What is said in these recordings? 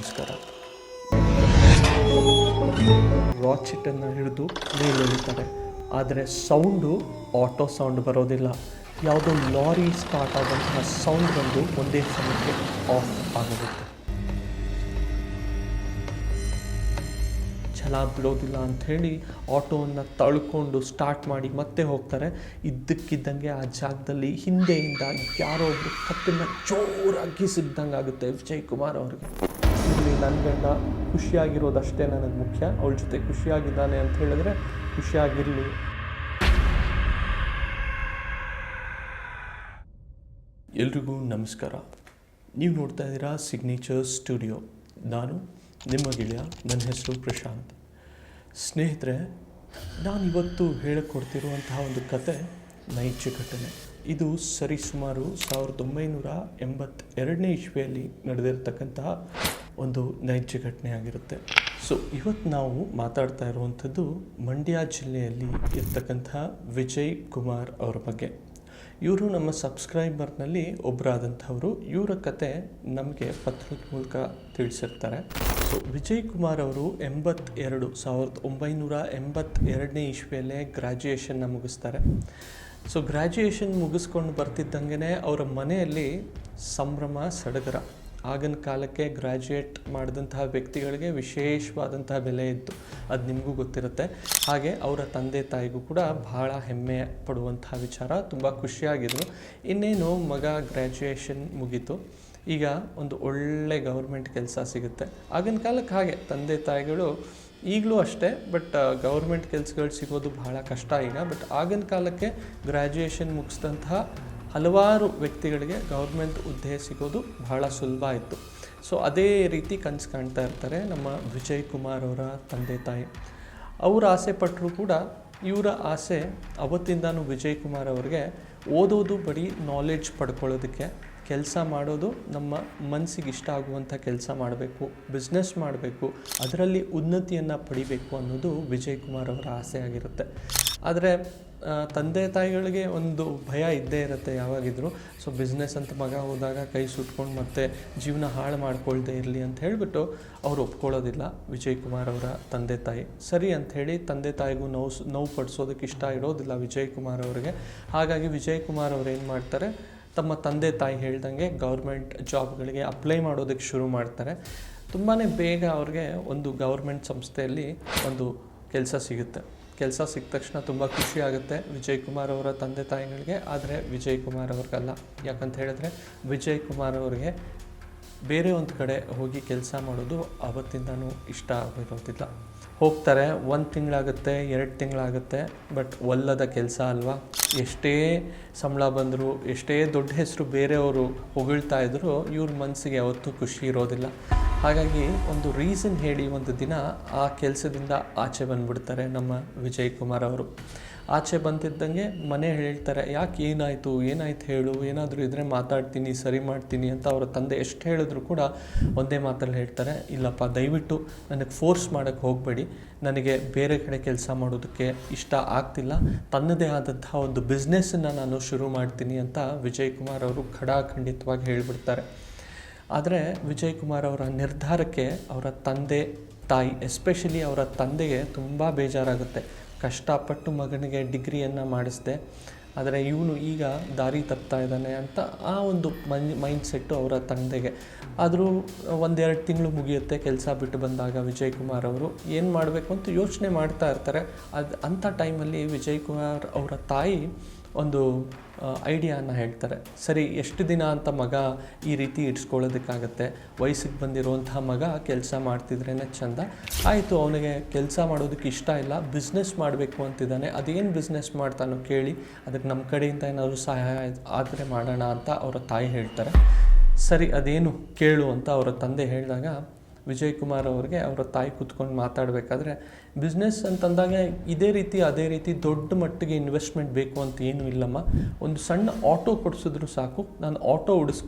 ನಮಸ್ಕಾರ. ರಾಚೆಟನ್ನು ಹಿಡಿದು ಮೇಲೆ ಎಳಿತಾರೆ, ಆದರೆ ಸೌಂಡು ಆಟೋ ಸೌಂಡ್ ಬರೋದಿಲ್ಲ. ಯಾವುದೋ ಲಾರಿ ಸ್ಟಾರ್ಟ್ ಆದಂತಹ ಸೌಂಡ್ ಬಂದು ಒಂದೇ ಸಮಯಕ್ಕೆ ಆಫ್ ಆಗುತ್ತೆ. ಛಲ ಬಿಡೋದಿಲ್ಲ ಅಂಥೇಳಿ ಆಟೋವನ್ನು ತಳ್ಕೊಂಡು ಸ್ಟಾರ್ಟ್ ಮಾಡಿ ಮತ್ತೆ ಹೋಗ್ತಾರೆ. ಇದ್ದಕ್ಕಿದ್ದಂಗೆ ಆ ಜಾಗದಲ್ಲಿ ಹಿಂದೆಯಿಂದ ಯಾರೋ ಒಬ್ಬರು ಕತ್ತನ್ನು ಜೋರಾಗಿ ಸಿಗ್ದಂಗೆ ಆಗುತ್ತೆ ವಿಜಯ್ ಕುಮಾರ್ ಅವ್ರಿಗೆ. ಇಲ್ಲಿ ನನ್ನ ಗಂಡ ಖುಷಿಯಾಗಿರೋದಷ್ಟೇ ನನಗೆ ಮುಖ್ಯ, ಅವಳ ಜೊತೆ ಖುಷಿಯಾಗಿದ್ದಾನೆ ಅಂತ ಹೇಳಿದ್ರೆ ಖುಷಿಯಾಗಿರಲಿ. ಎಲ್ರಿಗೂ ನಮಸ್ಕಾರ. ನೀವು ನೋಡ್ತಾ ಇದ್ದೀರಾ ಸಿಗ್ನೇಚರ್ ಸ್ಟುಡಿಯೋ. ನಾನು ನಿಮ್ಮ ಗೆಳೆಯ, ನನ್ನ ಹೆಸರು ಪ್ರಶಾಂತ್. ಸ್ನೇಹಿತರೆ, ನಾನಿವತ್ತು ಹೇಳಿಕೊಡ್ತಿರುವಂತಹ ಒಂದು ಕತೆ ನೈಜ ಘಟನೆ. ಇದು ಸರಿಸುಮಾರು 1982ನೇ ಇಸ್ವಿಯಲ್ಲಿ ನಡೆದಿರ್ತಕ್ಕಂತಹ ಒಂದು ನೈಜ ಘಟನೆ ಆಗಿರುತ್ತೆ. ಸೊ ಇವತ್ತು ನಾವು ಮಾತಾಡ್ತಾ ಇರುವಂಥದ್ದು ಮಂಡ್ಯ ಜಿಲ್ಲೆಯಲ್ಲಿ ಇರ್ತಕ್ಕಂತಹ ವಿಜಯ್ ಕುಮಾರ್ ಅವರ ಬಗ್ಗೆ. ಇವರು ನಮ್ಮ ಸಬ್ಸ್ಕ್ರೈಬರ್ನಲ್ಲಿ ಒಬ್ಬರಾದಂಥವರು. ಇವರ ಕತೆ ನಮಗೆ ಪತ್ರದ ಮೂಲಕ ತಿಳಿಸಿರ್ತಾರೆ. ಸೊ ವಿಜಯ್ ಕುಮಾರ್ ಅವರು 1982ನೇ ಇಸ್ವಿಯಲ್ಲೇ ಗ್ರ್ಯಾಜುಯೇಷನ್ನ ಮುಗಿಸ್ತಾರೆ. ಸೊ ಗ್ರ್ಯಾಜುಯೇಷನ್ ಮುಗಿಸ್ಕೊಂಡು ಬರ್ತಿದ್ದಂಗೆ ಅವರ ಮನೆಯಲ್ಲಿ ಸಂಭ್ರಮ ಸಡಗರ. ಆಗಿನ ಕಾಲಕ್ಕೆ ಗ್ರ್ಯಾಜುಯೇಟ್ ಮಾಡಿದಂತಹ ವ್ಯಕ್ತಿಗಳಿಗೆ ವಿಶೇಷವಾದಂತಹ ಬೆಲೆ ಇತ್ತು, ಅದು ನಿಮಗೂ ಗೊತ್ತಿರುತ್ತೆ. ಹಾಗೆ ಅವರ ತಂದೆ ತಾಯಿಗೂ ಕೂಡ ಬಹಳ ಹೆಮ್ಮೆ ಪಡುವಂತಹ ವಿಚಾರ, ತುಂಬ ಖುಷಿಯಾಗಿದ್ರು. ಇನ್ನೇನು ಮಗ ಗ್ರ್ಯಾಜುಯೇಷನ್ ಮುಗೀತು, ಈಗ ಒಂದು ಒಳ್ಳೆ ಗೌರ್ಮೆಂಟ್ ಕೆಲಸ ಸಿಗುತ್ತೆ. ಆಗಿನ ಕಾಲಕ್ಕೆ ಹಾಗೆ ತಂದೆ ತಾಯಿಗಳು ಈಗಲೂ ಅಷ್ಟೇ, ಬಟ್ ಗೌರ್ಮೆಂಟ್ ಕೆಲಸಗಳು ಸಿಗೋದು ಬಹಳ ಕಷ್ಟ ಈಗ. ಬಟ್ ಆಗಿನ ಕಾಲಕ್ಕೆ ಗ್ರ್ಯಾಜುಯೇಷನ್ ಮುಗಿಸಿದಂತಹ ಹಲವಾರು ವ್ಯಕ್ತಿಗಳಿಗೆ ಗೌರ್ಮೆಂಟ್ ಹುದ್ದೆ ಸಿಗೋದು ಬಹಳ ಸುಲಭ ಇತ್ತು. ಸೊ ಅದೇ ರೀತಿ ಕನಸು ಕಾಣ್ತಾ ಇರ್ತಾರೆ ನಮ್ಮ ವಿಜಯ್ ಕುಮಾರ್ ಅವರ ತಂದೆ ತಾಯಿ. ಅವರು ಆಸೆ ಪಟ್ಟರು ಕೂಡ ಇವರ ಆಸೆ ಅವತ್ತಿಂದನೂ ವಿಜಯ್ ಕುಮಾರ್ ಅವರಿಗೆ ಓದೋದು ಬರೀ ನಾಲೆಡ್ಜ್ ಪಡ್ಕೊಳ್ಳೋದಕ್ಕೆ, ಕೆಲಸ ಮಾಡೋದು ನಮ್ಮ ಮನಸ್ಸಿಗೆ ಇಷ್ಟ ಆಗುವಂಥ ಕೆಲಸ ಮಾಡಬೇಕು, ಬಿಸ್ನೆಸ್ ಮಾಡಬೇಕು, ಅದರಲ್ಲಿ ಉನ್ನತಿಯನ್ನು ಪಡಿಬೇಕು ಅನ್ನೋದು ವಿಜಯ್ ಕುಮಾರ್ ಅವರ ಆಸೆ ಆಗಿರುತ್ತೆ. ಆದರೆ ತಂದೆ ತಾಯಿಗಳಿಗೆ ಒಂದು ಭಯ ಇದ್ದೇ ಇರುತ್ತೆ ಯಾವಾಗಿದ್ದರೂ. ಸೊ ಬಿಸ್ನೆಸ್ ಅಂತ ಮಗ ಹೋದಾಗ ಕೈ ಸುಟ್ಕೊಂಡು ಮತ್ತೆ ಜೀವನ ಹಾಳು ಮಾಡ್ಕೊಳ್ದೇ ಇರಲಿ ಅಂತ ಹೇಳಿಬಿಟ್ಟು ಅವರು ಒಪ್ಕೊಳ್ಳೋದಿಲ್ಲ ವಿಜಯ್ ಕುಮಾರ್ ಅವರ ತಂದೆ ತಾಯಿ. ಸರಿ ಅಂಥೇಳಿ ತಂದೆ ತಾಯಿಗೂ ನೋವು ಪಡಿಸೋದಕ್ಕೆ ಇಷ್ಟ ಇರೋದಿಲ್ಲ ವಿಜಯ್ ಕುಮಾರ್ ಅವರಿಗೆ. ಹಾಗಾಗಿ ವಿಜಯ್ ಕುಮಾರ್ ಅವರು ಏನು ಮಾಡ್ತಾರೆ, ತಮ್ಮ ತಂದೆ ತಾಯಿ ಹೇಳ್ದಂಗೆ ಗೌರ್ಮೆಂಟ್ ಜಾಬ್ಗಳಿಗೆ ಅಪ್ಲೈ ಮಾಡೋದಕ್ಕೆ ಶುರು ಮಾಡ್ತಾರೆ. ತುಂಬಾ ಬೇಗ ಅವ್ರಿಗೆ ಒಂದು ಗೌರ್ಮೆಂಟ್ ಸಂಸ್ಥೆಯಲ್ಲಿ ಒಂದು ಕೆಲಸ ಸಿಗುತ್ತೆ. ಕೆಲಸ ಸಿಕ್ಕ ತಕ್ಷಣ ತುಂಬ ಖುಷಿ ಆಗುತ್ತೆ ವಿಜಯ್ ಕುಮಾರ್ ಅವರ ತಂದೆ ತಾಯಿಗಳಿಗೆ. ಆದರೆ ವಿಜಯ್ ಕುಮಾರ್ ಅವ್ರಿಗಲ್ಲ. ಯಾಕಂತ ಹೇಳಿದ್ರೆ ವಿಜಯ್ ಕುಮಾರ್ ಅವರಿಗೆ ಬೇರೆ ಒಂದು ಕಡೆ ಹೋಗಿ ಕೆಲಸ ಮಾಡೋದು ಆವತ್ತಿಂದನೂ ಇಷ್ಟ ಆಗಿರೋದಿಲ್ಲ. ಹೋಗ್ತಾರೆ, 1 ತಿಂಗಳಾಗುತ್ತೆ, 2 ತಿಂಗಳಾಗುತ್ತೆ, ಬಟ್ ಒಲ್ಲದ ಕೆಲಸ ಅಲ್ವಾ. ಎಷ್ಟೇ ಸಂಬಳ ಬಂದರೂ, ಎಷ್ಟೇ ದೊಡ್ಡ ಹೆಸರು ಬೇರೆಯವರು ಹೊಗಳ್ತಾ ಇದ್ದರೂ ಇವ್ರ ಮನಸ್ಸಿಗೆ ಯಾವತ್ತೂ ಖುಷಿ ಇರೋದಿಲ್ಲ. ಹಾಗಾಗಿ ಒಂದು ರೀಸನ್ ಹೇಳಿ ಒಂದು ದಿನ ಆ ಕೆಲಸದಿಂದ ಆಚೆ ಬಂದುಬಿಡ್ತಾರೆ ನಮ್ಮ ವಿಜಯ್ ಕುಮಾರ್ ಅವರು. ಆಚೆ ಬಂದಿದ್ದಂಗೆ ಮನೆ ಹೇಳ್ತಾರೆ, ಯಾಕೆ ಏನಾಯಿತು ಹೇಳು, ಏನಾದರೂ ಇದ್ದರೆ ಮಾತಾಡ್ತೀನಿ, ಸರಿ ಮಾಡ್ತೀನಿ ಅಂತ ಅವರ ತಂದೆ ಎಷ್ಟು ಹೇಳಿದ್ರು ಕೂಡ ಒಂದೇ ಮಾತಲ್ಲಿ ಹೇಳ್ತಾರೆ, ಇಲ್ಲಪ್ಪ ದಯವಿಟ್ಟು ನನಗೆ ಫೋರ್ಸ್ ಮಾಡೋಕ್ಕೆ ಹೋಗಬೇಡಿ, ನನಗೆ ಬೇರೆ ಕಡೆ ಕೆಲಸ ಮಾಡೋದಕ್ಕೆ ಇಷ್ಟ ಆಗ್ತಿಲ್ಲ, ತನ್ನದೇ ಆದಂತಹ ಒಂದು ಬಿಸ್ನೆಸ್ಸನ್ನು ನಾನು ಶುರು ಮಾಡ್ತೀನಿ ಅಂತ ವಿಜಯ್ ಕುಮಾರ್ ಅವರು ಖಡಾಖಂಡಿತವಾಗಿ ಹೇಳಿಬಿಡ್ತಾರೆ. ಆದರೆ ವಿಜಯ್ ಕುಮಾರ್ ಅವರ ನಿರ್ಧಾರಕ್ಕೆ ಅವರ ತಂದೆ ತಾಯಿ, ಎಸ್ಪೆಷಲಿ ಅವರ ತಂದೆಗೆ ತುಂಬ ಬೇಜಾರಾಗುತ್ತೆ. ಕಷ್ಟಪಟ್ಟು ಮಗನಿಗೆ ಡಿಗ್ರಿಯನ್ನು ಮಾಡಿಸಿದೆ, ಆದರೆ ಇವನು ಈಗ ದಾರಿ ತಪ್ತಾ ಇದ್ದಾನೆ ಅಂತ ಆ ಒಂದು ಮೈಂಡ್ ಸೆಟ್ಟು ಅವರ ತಂದೆಗೆ. ಆದರೂ 1-2 ತಿಂಗಳು ಮುಗಿಯುತ್ತೆ. ಕೆಲಸ ಬಿಟ್ಟು ಬಂದಾಗ ವಿಜಯ್ ಕುಮಾರ್ ಅವರು ಏನು ಮಾಡಬೇಕು ಅಂತ ಯೋಚನೆ ಮಾಡ್ತಾ ಇರ್ತಾರೆ. ಅಂಥ ಟೈಮಲ್ಲಿ ವಿಜಯ್ ಕುಮಾರ್ ಅವರ ತಾಯಿ ಒಂದು ಐಡಿಯಾನ ಹೇಳ್ತಾರೆ. ಸರಿ, ಎಷ್ಟು ದಿನ ಅಂತ ಮಗ ಈ ರೀತಿ ಇಡ್ಸ್ಕೊಳ್ಳೋದಕ್ಕಾಗತ್ತೆ, ವಯಸ್ಸಿಗೆ ಬಂದಿರುವಂತಹ ಮಗ ಕೆಲಸ ಮಾಡ್ತಿದ್ರೇ ಚೆಂದ. ಆಯಿತು, ಅವನಿಗೆ ಕೆಲಸ ಮಾಡೋದಕ್ಕೆ ಇಷ್ಟ ಇಲ್ಲ, ಬಿಸ್ನೆಸ್ ಮಾಡಬೇಕು ಅಂತಿದ್ದಾನೆ, ಅದೇನು ಬಿಸ್ನೆಸ್ ಮಾಡ್ತಾನೋ ಕೇಳಿ, ಅದಕ್ಕೆ ನಮ್ಮ ಕಡೆಯಿಂದ ಏನಾದರೂ ಸಹಾಯ ಆದರೆ ಮಾಡೋಣ ಅಂತ ಅವರ ತಾಯಿ ಹೇಳ್ತಾರೆ. ಸರಿ, ಅದೇನು ಕೇಳು ಅಂತ ಅವರ ತಂದೆ ಹೇಳಿದಾಗ ವಿಜಯ್ ಕುಮಾರ್ ಅವ್ರಿಗೆ ಅವರ ತಾಯಿ ಕೂತ್ಕೊಂಡು ಮಾತಾಡಬೇಕಾದ್ರೆ, ಬಿಸ್ನೆಸ್ ಅಂತಂದಾಗ ಇದೇ ರೀತಿ ಅದೇ ರೀತಿ ದೊಡ್ಡ ಮಟ್ಟಿಗೆ ಇನ್ವೆಸ್ಟ್ಮೆಂಟ್ ಬೇಕು ಅಂತ ಏನೂ ಇಲ್ಲಮ್ಮ. ಒಂದು ಸಣ್ಣ ಆಟೋ ಕೊಡಿಸಿದ್ರು ಸಾಕು, ನಾನು ಆಟೋ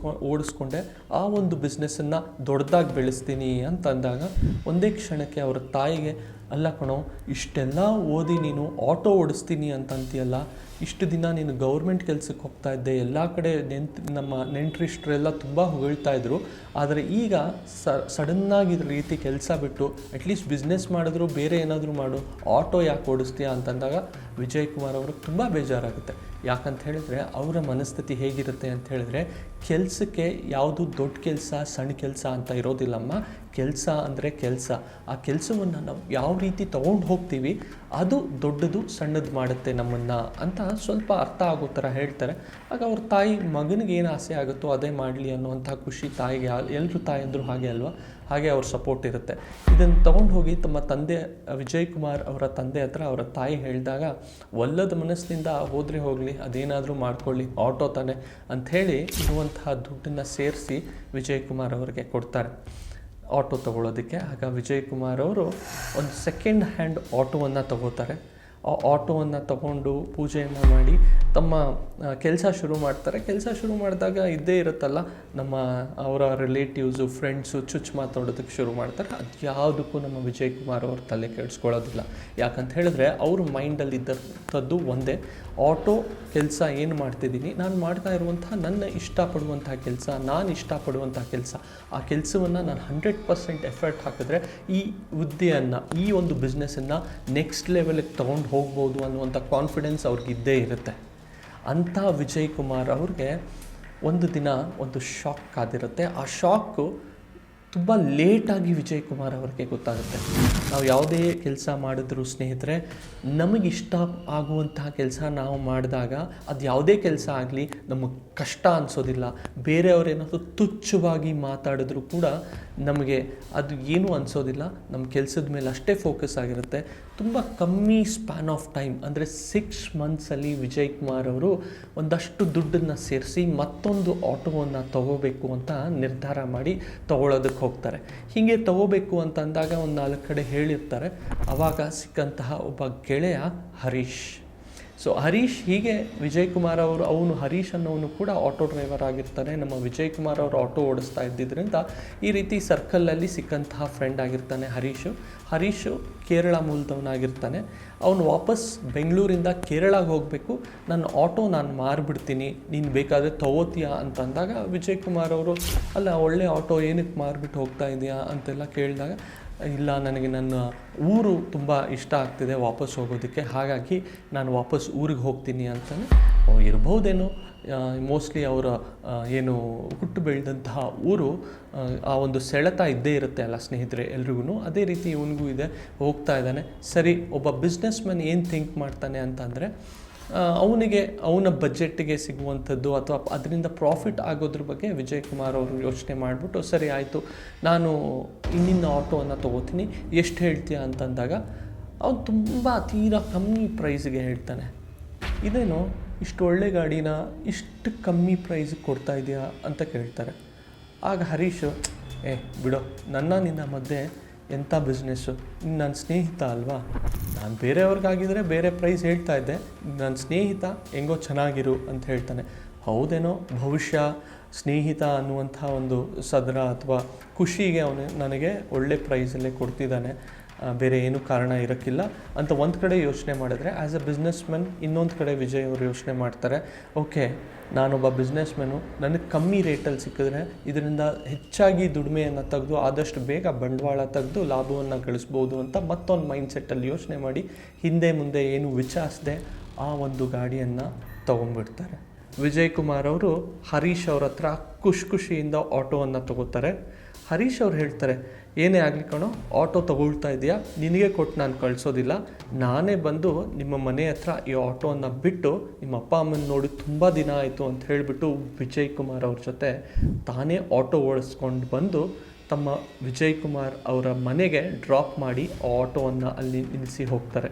ಓಡಿಸ್ಕೊಂಡೆ ಆ ಒಂದು ಬಿಸ್ನೆಸ್ಸನ್ನು ದೊಡ್ಡದಾಗಿ ಬೆಳೆಸ್ತೀನಿ ಅಂತ ಅಂದಾಗ ಒಂದೇ ಕ್ಷಣಕ್ಕೆ ಅವರ ತಾಯಿಗೆ, ಅಲ್ಲ ಕಣೋ, ಇಷ್ಟೆಲ್ಲ ಓದಿ ನೀನು ಆಟೋ ಓಡಿಸ್ತೀನಿ ಅಂತಂತೀಯಲ್ಲ, ಇಷ್ಟು ದಿನ ನೀನು ಗೌರ್ಮೆಂಟ್ ಕೆಲಸಕ್ಕೆ ಹೋಗ್ತಾ ಇದ್ದೆ, ಎಲ್ಲ ಕಡೆ ನಮ್ಮ ನೆಂಟರಿಷ್ಟರೆಲ್ಲ ತುಂಬ ಹೊಗಳ್ತಾ ಇದ್ರು, ಆದರೆ ಈಗ ಸಡನ್ನಾಗಿ ಇದ್ರ ರೀತಿ ಕೆಲಸ ಬಿಟ್ಟು ಅಟ್ಲೀಸ್ಟ್ ಬಿಸ್ನೆಸ್ ಮಾಡಿದ್ರು ಬೇರೆ ಏನಾದರೂ ಮಾಡು, ಆಟೋ ಯಾಕೆ ಓಡಿಸ್ತೀಯಾ ಅಂತಂದಾಗ ವಿಜಯ್ ಕುಮಾರ್ ಅವ್ರಿಗೆ ತುಂಬ ಬೇಜಾರಾಗುತ್ತೆ. ಯಾಕಂತ ಹೇಳಿದ್ರೆ ಅವರ ಮನಸ್ಥಿತಿ ಹೇಗಿರುತ್ತೆ ಅಂತ ಹೇಳಿದ್ರೆ, ಕೆಲಸಕ್ಕೆ ಯಾವುದು ದೊಡ್ಡ ಕೆಲಸ ಸಣ್ಣ ಕೆಲಸ ಅಂತ ಇರೋದಿಲ್ಲಮ್ಮ. ಕೆಲಸ ಅಂದರೆ ಕೆಲಸ, ಆ ಕೆಲಸವನ್ನು ನಾವು ಯಾವ ರೀತಿ ತೊಗೊಂಡು ಹೋಗ್ತೀವಿ ಅದು ದೊಡ್ಡದು ಸಣ್ಣದು ಮಾಡುತ್ತೆ ನಮ್ಮನ್ನು ಅಂತ ಸ್ವಲ್ಪ ಅರ್ಥ ಆಗೋ ಥರ ಹೇಳ್ತಾರೆ. ಆಗ ಅವ್ರ ತಾಯಿ ಮಗನಿಗೆ ಏನು ಆಸೆ ಆಗುತ್ತೋ ಅದೇ ಮಾಡಲಿ ಅನ್ನುವಂಥ ಖುಷಿ ತಾಯಿಗೆ, ಎಲ್ಲರೂ ತಾಯಿ ಅಂದರೂ ಹಾಗೆ ಅಲ್ವಾ, ಹಾಗೆ ಅವ್ರ ಸಪೋರ್ಟ್ ಇರುತ್ತೆ. ಇದನ್ನು ತೊಗೊಂಡು ಹೋಗಿ ತಮ್ಮ ತಂದೆ ವಿಜಯ್ ಕುಮಾರ್ ಅವರ ತಂದೆ ಹತ್ರ ಅವರ ತಾಯಿ ಹೇಳಿದಾಗ, ಒಲ್ಲದ ಮನಸ್ಸಿನಿಂದ ಹೋದರೆ ಹೋಗಲಿ, ಅದೇನಾದರೂ ಮಾಡ್ಕೊಳ್ಳಿ, ಆಟೋ ತಾನೆ ಅಂಥೇಳಿ ಇರುವಂತಹ ದುಡ್ಡನ್ನು ಸೇರಿಸಿ ವಿಜಯ್ ಕುಮಾರ್ ಅವರಿಗೆ ಕೊಡ್ತಾರೆ ಆಟೋ ತೊಗೊಳೋದಕ್ಕೆ. ಆಗ ವಿಜಯ್ ಕುಮಾರ್ ಅವರು ಒಂದು ಸೆಕೆಂಡ್ ಹ್ಯಾಂಡ್ ಆಟೋವನ್ನು ತಗೋತಾರೆ. ಆ ಆಟೋವನ್ನು ತಗೊಂಡು ಪೂಜೆಯನ್ನು ಮಾಡಿ ತಮ್ಮ ಕೆಲಸ ಶುರು ಮಾಡ್ತಾರೆ. ಕೆಲಸ ಶುರು ಮಾಡಿದಾಗ ಇದ್ದೇ ಇರುತ್ತಲ್ಲ, ನಮ್ಮ ಅವರ ರಿಲೇಟಿವ್ಸು ಫ್ರೆಂಡ್ಸು ಚುಚ್ಚು ಮಾತಾಡೋದಕ್ಕೆ ಶುರು ಮಾಡ್ತಾರೆ. ಅದು ಯಾವುದಕ್ಕೂ ನಮ್ಮ ವಿಜಯ್ ಕುಮಾರ್ ಅವ್ರ ತಲೆ ಕೆಡಿಸ್ಕೊಳ್ಳೋದಿಲ್ಲ. ಯಾಕಂತ ಹೇಳಿದ್ರೆ ಅವ್ರ ಮೈಂಡಲ್ಲಿ ಇದ್ದಂಥದ್ದು ಒಂದೇ, ಆಟೋ ಕೆಲಸ ಏನು ಮಾಡ್ತಿದ್ದೀನಿ, ನಾನು ಮಾಡ್ತಾ ಇರುವಂತಹ ನನ್ನ ಇಷ್ಟಪಡುವಂಥ ಕೆಲಸ, ನಾನು ಇಷ್ಟಪಡುವಂಥ ಕೆಲಸ, ಆ ಕೆಲಸವನ್ನು ನಾನು 100% ಎಫರ್ಟ್ ಹಾಕಿದ್ರೆ ಈ ಹುದ್ದೆಯನ್ನು, ಈ ಒಂದು ಬಿಸ್ನೆಸ್ಸನ್ನು ನೆಕ್ಸ್ಟ್ ಲೆವೆಲಿಗೆ ತೊಗೊಂಡು ಹೋಗ್ಬೋದು ಅನ್ನುವಂಥ ಕಾನ್ಫಿಡೆನ್ಸ್ ಅವ್ರಿಗಿದ್ದೇ ಇರುತ್ತೆ. ಅಂಥ ವಿಜಯ್ ಕುಮಾರ್ ಅವ್ರಿಗೆ ಒಂದು ದಿನ ಒಂದು ಶಾಕ್ ಕಾದಿರುತ್ತೆ. ಆ ಶಾಕು ತುಂಬ ಲೇಟಾಗಿ ವಿಜಯ್ ಕುಮಾರ್ ಅವ್ರಿಗೆ ಗೊತ್ತಾಗುತ್ತೆ. ನಾವು ಯಾವುದೇ ಕೆಲಸ ಮಾಡಿದ್ರು ಸ್ನೇಹಿತರೆ, ನಮಗಿಷ್ಟ ಆಗುವಂತಹ ಕೆಲಸ ನಾವು ಮಾಡಿದಾಗ ಅದು ಯಾವುದೇ ಕೆಲಸ ಆಗಲಿ ನಮಗೆ ಕಷ್ಟ ಅನಿಸೋದಿಲ್ಲ. ಬೇರೆಯವರೇನಾದರೂ ತುಚ್ಛವಾಗಿ ಮಾತಾಡಿದ್ರು ಕೂಡ ನಮಗೆ ಅದು ಏನೂ ಅನಿಸೋದಿಲ್ಲ. ನಮ್ಮ ಕೆಲಸದ ಮೇಲೆ ಅಷ್ಟೇ ಫೋಕಸ್ ಆಗಿರುತ್ತೆ. ತುಂಬ ಕಮ್ಮಿ ಸ್ಪ್ಯಾನ್ ಆಫ್ ಟೈಮ್, ಅಂದರೆ 6 ಮಂತ್ಸಲ್ಲಿ ವಿಜಯ್ ಕುಮಾರ್ ಅವರು ಒಂದಷ್ಟು ದುಡ್ಡನ್ನು ಸೇರಿಸಿ ಮತ್ತೊಂದು ಆಟೋವನ್ನು ತೊಗೋಬೇಕು ಅಂತ ನಿರ್ಧಾರ ಮಾಡಿ ತೊಗೊಳೋದಕ್ಕೆ ಹೋಗ್ತಾರೆ. ಹೀಗೆ ತೊಗೋಬೇಕು ಅಂತ ಅಂದಾಗ ಒಂದು 4 ಕಡೆ ಹೇಳಿರ್ತಾರೆ. ಆವಾಗ ಸಿಕ್ಕಂತಹ ಒಬ್ಬ ಗೆಳೆಯ ಹರೀಶ್. ಸೊ ಹರೀಶ್, ಹೀಗೆ ವಿಜಯ್ ಕುಮಾರ್ ಅವನು ಹರೀಶ್ ಅನ್ನೋನು ಕೂಡ ಆಟೋ ಡ್ರೈವರ್ ಆಗಿರ್ತಾನೆ. ನಮ್ಮ ವಿಜಯ್ ಕುಮಾರ್ ಅವರು ಆಟೋ ಓಡಿಸ್ತಾ ಇದ್ದಿದ್ದರಿಂದ ಈ ರೀತಿ ಸರ್ಕಲಲ್ಲಿ ಸಿಕ್ಕಂತಹ ಫ್ರೆಂಡ್ ಆಗಿರ್ತಾನೆ ಹರೀಶು ಕೇರಳ ಮೂಲದವನಾಗಿರ್ತಾನೆ. ಅವನು ವಾಪಸ್ ಬೆಂಗಳೂರಿಂದ ಕೇರಳಗೆ ಹೋಗಬೇಕು, ನನ್ನ ಆಟೋ ನಾನು ಮಾರಿಬಿಡ್ತೀನಿ, ನೀನು ಬೇಕಾದರೆ ತೊಗೋತೀಯಾ ಅಂತಂದಾಗ ವಿಜಯ್ ಕುಮಾರ್ ಅವರು, ಅಲ್ಲ ಒಳ್ಳೆ ಆಟೋ ಏನಕ್ಕೆ ಮಾರಿಬಿಟ್ಟು ಹೋಗ್ತಾ ಇದೆಯಾ ಅಂತೆಲ್ಲ ಕೇಳಿದಾಗ, ಇಲ್ಲ ನನಗೆ ನನ್ನ ಊರು ತುಂಬ ಇಷ್ಟ ಆಗ್ತಿದೆ ವಾಪಸ್ ಹೋಗೋದಕ್ಕೆ, ಹಾಗಾಗಿ ನಾನು ವಾಪಸ್ ಊರಿಗೆ ಹೋಗ್ತೀನಿ ಅಂತಾನೆ. ಇರ್ಬೋದೇನೋ, ಮೋಸ್ಟ್ಲಿ ಅವರ ಏನು ಹುಟ್ಟು ಬೆಳೆದಂತಹ ಊರು, ಆ ಒಂದು ಸೆಳೆತ ಇದ್ದೇ ಇರುತ್ತೆ ಅಲ್ಲ ಸ್ನೇಹಿತರೆ ಎಲ್ರಿಗೂ. ಅದೇ ರೀತಿ ಇವನಿಗೂ ಇದೆ, ಹೋಗ್ತಾ ಇದ್ದಾನೆ. ಸರಿ, ಒಬ್ಬ ಬಿಸ್ನೆಸ್ ಮ್ಯಾನ್ ಏನು ಥಿಂಕ್ ಮಾಡ್ತಾನೆ ಅಂತಂದರೆ, ಅವನಿಗೆ ಅವನ ಬಜೆಟ್ಟಿಗೆ ಸಿಗುವಂಥದ್ದು ಅಥವಾ ಅದರಿಂದ ಪ್ರಾಫಿಟ್ ಆಗೋದ್ರ ಬಗ್ಗೆ ವಿಜಯ್ ಕುಮಾರ್ ಅವರು ಯೋಚನೆ ಮಾಡಿಬಿಟ್ಟು, ಸರಿ ಆಯಿತು, ನಾನು ಇನ್ನಿನ್ನ ಆಟೋವನ್ನು ತೊಗೋತೀನಿ, ಎಷ್ಟು ಹೇಳ್ತೀಯಾ ಅಂತಂದಾಗ ಅವನು ತುಂಬ ತೀರಾ ಕಮ್ಮಿ ಪ್ರೈಸ್ಗೆ ಹೇಳ್ತಾನೆ. ಇದೇನೋ ಇಷ್ಟು ಒಳ್ಳೆ ಗಾಡಿನ ಇಷ್ಟು ಕಮ್ಮಿ ಪ್ರೈಸಿಗೆ ಕೊಡ್ತಾ ಇದೆಯಾ ಅಂತ ಕೇಳ್ತಾರೆ. ಆಗ ಹರೀಶು, ಬಿಡೋ, ನಿನ್ನ ಮಧ್ಯೆ ಎಂಥ ಬಿಸ್ನೆಸ್ಸು, ನನ್ನ ಸ್ನೇಹಿತ ಅಲ್ವಾ, ನಾನು ಬೇರೆಯವ್ರಿಗಾಗಿದ್ದರೆ ಬೇರೆ ಪ್ರೈಸ್ ಹೇಳ್ತಾ ಇದ್ದೆ, ನನ್ನ ಸ್ನೇಹಿತ ಹೆಂಗೋ ಚೆನ್ನಾಗಿರು ಅಂತ ಹೇಳ್ತಾನೆ. ಹೌದೇನೋ, ಭವಿಷ್ಯ ಸ್ನೇಹಿತ ಅನ್ನುವಂಥ ಒಂದು ಸದರ ಅಥವಾ ಖುಷಿಗೆ ಅವನು ನನಗೆ ಒಳ್ಳೆ ಪ್ರೈಸಲ್ಲೇ ಕೊಡ್ತಿದ್ದಾನೆ, ಬೇರೆ ಏನೂ ಕಾರಣ ಇರೋಕ್ಕಿಲ್ಲ ಅಂತ ಒಂದು ಕಡೆ ಯೋಚನೆ ಮಾಡಿದ್ರೆ, ಆ್ಯಸ್ ಎ ಬಿಸ್ನೆಸ್ ಮ್ಯಾನ್ ಇನ್ನೊಂದು ಕಡೆ ವಿಜಯ್ ಅವರು ಯೋಚನೆ ಮಾಡ್ತಾರೆ, ಓಕೆ ನಾನೊಬ್ಬ ಬಿಸ್ನೆಸ್ ಮ್ಯಾನು, ನನಗೆ ಕಮ್ಮಿ ರೇಟಲ್ಲಿ ಸಿಕ್ಕಿದ್ರೆ ಇದರಿಂದ ಹೆಚ್ಚಾಗಿ ದುಡಿಮೆಯನ್ನು ತೆಗೆದು ಆದಷ್ಟು ಬೇಗ ಬಂಡವಾಳ ತೆಗೆದು ಲಾಭವನ್ನು ಗಳಿಸ್ಬೋದು ಅಂತ ಮತ್ತೊಂದು ಮೈಂಡ್ಸೆಟ್ಟಲ್ಲಿ ಯೋಚನೆ ಮಾಡಿ ಹಿಂದೆ ಮುಂದೆ ಏನು ವಿಚಾರಿಸದೆ ಆ ಒಂದು ಗಾಡಿಯನ್ನು ತೊಗೊಂಡ್ಬಿಡ್ತಾರೆ. ವಿಜಯ್ ಕುಮಾರ್ ಅವರು ಹರೀಶ್ ಅವ್ರ ಹತ್ರ ಖುಷಿಯಿಂದ ಆಟೋವನ್ನು ತೊಗೋತಾರೆ. ಹರೀಶ್ ಅವ್ರು ಹೇಳ್ತಾರೆ, ಏನೇ ಆಗಲಿ ಕಣೋ, ಆಟೋ ತೊಗೊಳ್ತಾ ಇದೆಯಾ, ನಿನಗೆ ಕೊಟ್ಟು ನಾನು ಕಳಿಸೋದಿಲ್ಲ, ನಾನೇ ಬಂದು ನಿಮ್ಮ ಮನೆ ಹತ್ರ ಈ ಆಟೋವನ್ನು ಬಿಟ್ಟು ನಿಮ್ಮ ಅಪ್ಪ ಅಮ್ಮನ ನೋಡಿ ತುಂಬ ದಿನ ಆಯಿತು ಅಂತ ಹೇಳಿಬಿಟ್ಟು ವಿಜಯ್ ಕುಮಾರ್ ಅವ್ರ ಜೊತೆ ತಾನೇ ಆಟೋ ಓಡಿಸ್ಕೊಂಡು ಬಂದು ತಮ್ಮ ವಿಜಯ್ ಕುಮಾರ್ ಅವರ ಮನೆಗೆ ಡ್ರಾಪ್ ಮಾಡಿ ಆ ಆಟೋವನ್ನು ಅಲ್ಲಿ ನಿಲ್ಲಿಸಿ ಹೋಗ್ತಾರೆ.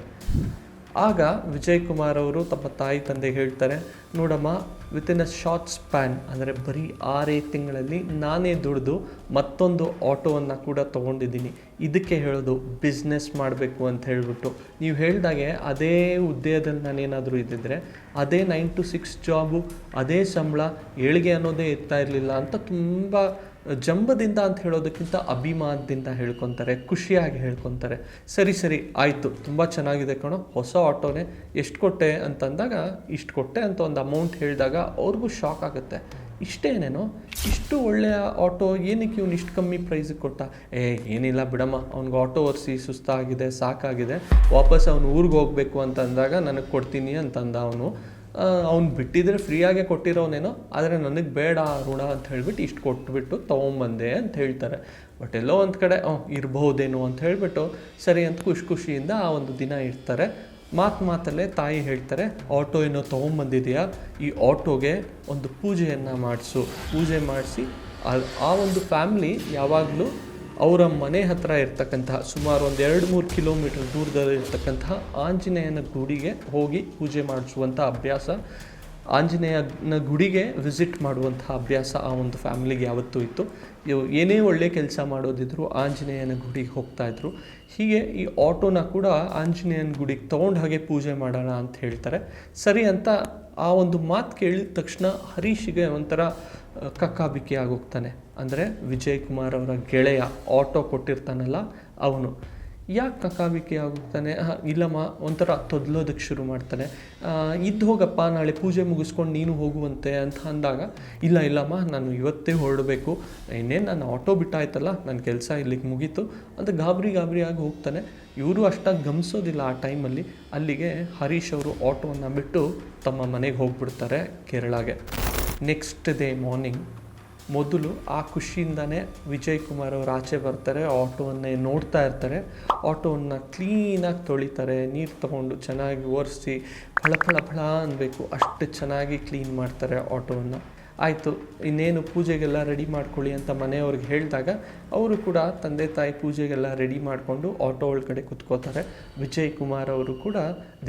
ಆಗ ವಿಜಯ್ ಕುಮಾರ್ ಅವರು ತಮ್ಮ ತಾಯಿ ತಂದೆಗೆ ಹೇಳ್ತಾರೆ, ನೋಡಮ್ಮ, ವಿತಿನ್ ಅ ಶಾರ್ಟ್ ಸ್ಪ್ಯಾನ್, ಅಂದರೆ ಬರೀ 6 ತಿಂಗಳಲ್ಲಿ ನಾನೇ ದುಡಿದು ಮತ್ತೊಂದು ಆಟೋವನ್ನು ಕೂಡ ತೊಗೊಂಡಿದ್ದೀನಿ. ಇದಕ್ಕೆ ಹೇಳೋದು ಬಿಸ್ನೆಸ್ ಮಾಡಬೇಕು ಅಂತ ಹೇಳಿಬಿಟ್ಟು. ನೀವು ಹೇಳಿದಾಗೆ ಅದೇ ಹುದ್ದೆಯಲ್ಲಿ ನಾನೇನಾದರೂ ಇದ್ದಿದ್ದರೆ ಅದೇ 9 to 6 ಜಾಬು, ಅದೇ ಸಂಬಳ, ಏಳಿಗೆ ಅನ್ನೋದೇ ಇರ್ತಾ ಇರಲಿಲ್ಲ ಅಂತ ತುಂಬ ಜಂಬದಿಂದ ಅಂತ ಹೇಳೋದಕ್ಕಿಂತ ಅಭಿಮಾನದಿಂದ ಹೇಳ್ಕೊತಾರೆ, ಖುಷಿಯಾಗಿ ಹೇಳ್ಕೊತಾರೆ. ಸರಿ ಆಯಿತು, ತುಂಬ ಚೆನ್ನಾಗಿದೆ ಕಣೋ, ಹೊಸ ಆಟೋನೇ, ಎಷ್ಟು ಕೊಟ್ಟೆ ಅಂತಂದಾಗ ಇಷ್ಟು ಕೊಟ್ಟೆ ಅಂತ ಒಂದು ಅಮೌಂಟ್ ಹೇಳಿದಾಗ ಅವ್ರಿಗೂ ಶಾಕ್ ಆಗುತ್ತೆ. ಇಷ್ಟೇನೇನೋ, ಇಷ್ಟು ಒಳ್ಳೆಯ ಆಟೋ ಏನಕ್ಕೆ ಇವ್ನು ಇಷ್ಟು ಕಮ್ಮಿ ಪ್ರೈಸಿಗೆ ಕೊಟ್ಟ? ಏನಿಲ್ಲ ಬಿಡಮ್ಮ, ಅವ್ನಿಗೆ ಆಟೋ ಒರೆಸಿ ಸುಸ್ತಾಗಿದೆ, ಸಾಕಾಗಿದೆ, ವಾಪಸ್ ಅವ್ನು ಊರಿಗೆ ಹೋಗಬೇಕು ಅಂತಂದಾಗ ನನಗೆ ಕೊಡ್ತೀನಿ ಅಂತಂದ. ಅವ್ನು ಬಿಟ್ಟಿದ್ರೆ ಫ್ರೀಯಾಗೆ ಕೊಟ್ಟಿರೋನೇನೋ, ಆದರೆ ನನಗೆ ಬೇಡ ಋಣ ಅಂತ ಹೇಳಿಬಿಟ್ಟು ಇಷ್ಟು ಕೊಟ್ಬಿಟ್ಟು ತೊಗೊಂಬಂದೆ ಅಂತ ಹೇಳ್ತಾರೆ. ಬಟ್ ಎಲ್ಲೋ ಒಂದು ಕಡೆ ಇರ್ಬಹುದೇನೋ ಅಂತ ಹೇಳಿಬಿಟ್ಟು ಸರಿ ಅಂತ ಖುಷಿಯಿಂದ ಆ ಒಂದು ದಿನ ಇರ್ತಾರೆ. ಮಾತಲ್ಲೇ ತಾಯಿ ಹೇಳ್ತಾರೆ, ಆಟೋ ಏನೋ ತೊಗೊಂಬಂದಿದೆಯಾ, ಈ ಆಟೋಗೆ ಒಂದು ಪೂಜೆಯನ್ನು ಪೂಜೆ ಮಾಡಿಸಿ ಆ ಒಂದು ಫ್ಯಾಮ್ಲಿ ಯಾವಾಗಲೂ ಅವರ ಮನೆ ಹತ್ತಿರ ಇರ್ತಕ್ಕಂತಹ ಸುಮಾರು ಒಂದು 2-3 ಕಿಲೋಮೀಟರ್ ದೂರದಲ್ಲಿ ಇರ್ತಕ್ಕಂತಹ ಆಂಜನೇಯನ ಗುಡಿಗೆ ಹೋಗಿ ಪೂಜೆ ಮಾಡಿಸುವಂಥ ಅಭ್ಯಾಸ, ಆಂಜನೇಯನ ಗುಡಿಗೆ ವಿಸಿಟ್ ಮಾಡುವಂಥ ಅಭ್ಯಾಸ ಆ ಒಂದು ಫ್ಯಾಮಿಲಿಗೆ ಯಾವತ್ತೂ ಇತ್ತು. ಏನೇ ಒಳ್ಳೆ ಕೆಲಸ ಮಾಡೋದಿದ್ರು ಆಂಜನೇಯನ ಗುಡಿಗೆ ಹೋಗ್ತಾಯಿದ್ರು. ಹೀಗೆ ಈ ಆಟೋನ ಕೂಡ ಆಂಜನೇಯನ ಗುಡಿಗೆ ತೊಗೊಂಡು ಹಾಗೆ ಪೂಜೆ ಮಾಡೋಣ ಅಂತ ಹೇಳ್ತಾರೆ. ಸರಿ ಅಂತ ಆ ಒಂದು ಮಾತು ಕೇಳಿದ ತಕ್ಷಣ ಹರೀಶ್ಗೆ ಒಂಥರ ಕಕ್ಕಾಬಿಕ್ಕಿ ಆಗೋಗ್ತಾನೆ. ಅಂದರೆ ವಿಜಯ್ ಕುಮಾರ್ ಅವರ ಗೆಳೆಯ ಆಟೋ ಕೊಟ್ಟಿರ್ತಾನಲ್ಲ ಅವನು. ಯಾಕೆ ಕಕ್ಕಾಬಿಕ್ಕಿ ಆಗೋಗ್ತಾನೆ? ಇಲ್ಲಮ್ಮ, ಒಂಥರ ತೊದಲೋದಕ್ಕೆ ಶುರು ಮಾಡ್ತಾನೆ. ಇದ್ದು ಹೋಗಪ್ಪ, ನಾಳೆ ಪೂಜೆ ಮುಗಿಸ್ಕೊಂಡು ನೀನು ಹೋಗುವಂತೆ ಅಂತ ಅಂದಾಗ, ಇಲ್ಲಮ್ಮ, ನಾನು ಇವತ್ತೇ ಹೊರಡಬೇಕು, ಇನ್ನೇನು ನಾನು ಆಟೋ ಬಿಟ್ಟಾಯ್ತಲ್ಲ, ನನ್ನ ಕೆಲಸ ಇಲ್ಲಿಗೆ ಮುಗೀತು ಅಂತ ಗಾಬರಿ ಆಗಿ ಹೋಗ್ತಾನೆ. ಇವರು ಅಷ್ಟಾಗಿ ಗಮನಿಸೋದಿಲ್ಲ ಆ ಟೈಮಲ್ಲಿ. ಅಲ್ಲಿಗೆ ಹರೀಶ್ ಅವರು ಆಟೋವನ್ನು ಬಿಟ್ಟು ತಮ್ಮ ಮನೆಗೆ ಹೋಗ್ಬಿಡ್ತಾರೆ ಕೇರಳಗೆ. ನೆಕ್ಸ್ಟ್ ಡೇ ಮಾರ್ನಿಂಗ್ ಮೊದಲು ಆ ಖುಷಿಯಿಂದನೇ ವಿಜಯ್ ಕುಮಾರ್ ಅವರು ಆಚೆ ಬರ್ತಾರೆ, ಆಟೋವನ್ನೇ ನೋಡ್ತಾ ಇರ್ತಾರೆ. ಆಟೋವನ್ನು ಕ್ಲೀನಾಗಿ ತೊಳಿತಾರೆ, ನೀರು ತೊಗೊಂಡು ಚೆನ್ನಾಗಿ ಒರೆಸಿ ಫಳ ಅನ್ನಬೇಕು ಅಷ್ಟು ಚೆನ್ನಾಗಿ ಕ್ಲೀನ್ ಮಾಡ್ತಾರೆ ಆಟೋವನ್ನು. ಆಯಿತು, ಇನ್ನೇನು ಪೂಜೆಗೆಲ್ಲ ರೆಡಿ ಮಾಡ್ಕೊಳ್ಳಿ ಅಂತ ಮನೆಯವ್ರಿಗೆ ಹೇಳಿದಾಗ ಅವರು ಕೂಡ ತಂದೆ ತಾಯಿ ಪೂಜೆಗೆಲ್ಲ ರೆಡಿ ಮಾಡಿಕೊಂಡು ಆಟೋ ಒಳಗಡೆ ಕುತ್ಕೋತಾರೆ. ವಿಜಯ್ ಕುಮಾರ್ ಅವರು ಕೂಡ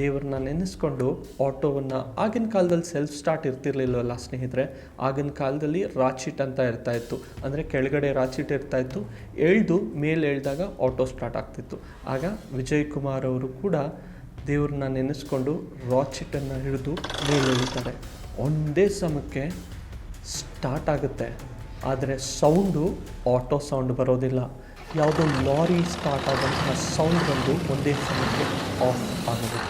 ದೇವ್ರನ್ನ ನೆನೆಸ್ಕೊಂಡು ಆಟೋವನ್ನು, ಆಗಿನ ಕಾಲದಲ್ಲಿ ಸೆಲ್ಫ್ ಸ್ಟಾರ್ಟ್ ಇರ್ತಿರ್ಲಿಲ್ಲವಲ್ಲ ಸ್ನೇಹಿತರೆ, ಆಗಿನ ಕಾಲದಲ್ಲಿ ರಾಚಿಟ್ ಅಂತ ಇರ್ತಾಯಿತ್ತು. ಅಂದರೆ ಕೆಳಗಡೆ ರಾಚಿಟ್ ಇರ್ತಾಯಿತ್ತು, ಮೇಲೆ ಎಳ್ದಾಗ ಆಟೋ ಸ್ಟಾರ್ಟ್ ಆಗ್ತಿತ್ತು. ಆಗ ವಿಜಯ್ ಕುಮಾರ್ ಅವರು ಕೂಡ ದೇವ್ರನ್ನ ನೆನೆಸ್ಕೊಂಡು ರಾಚಿಟನ್ನು ಹಿಡಿದು ಮೇಲೆ ಎಳಿತಾರೆ. ಒಂದೇ ಸಮಕ್ಕೆ ಸ್ಟಾರ್ಟ್ ಆಗುತ್ತೆ, ಆದರೆ ಸೌಂಡು ಆಟೋ ಸೌಂಡ್ ಬರೋದಿಲ್ಲ. ಯಾವುದೋ ಲಾರಿ ಸ್ಟಾರ್ಟ್ ಆದಂತಹ ಸೌಂಡ್ ಬಂದು ಒಂದೇ ಸಮಯಕ್ಕೆ ಆಫ್ ಆಗುತ್ತೆ.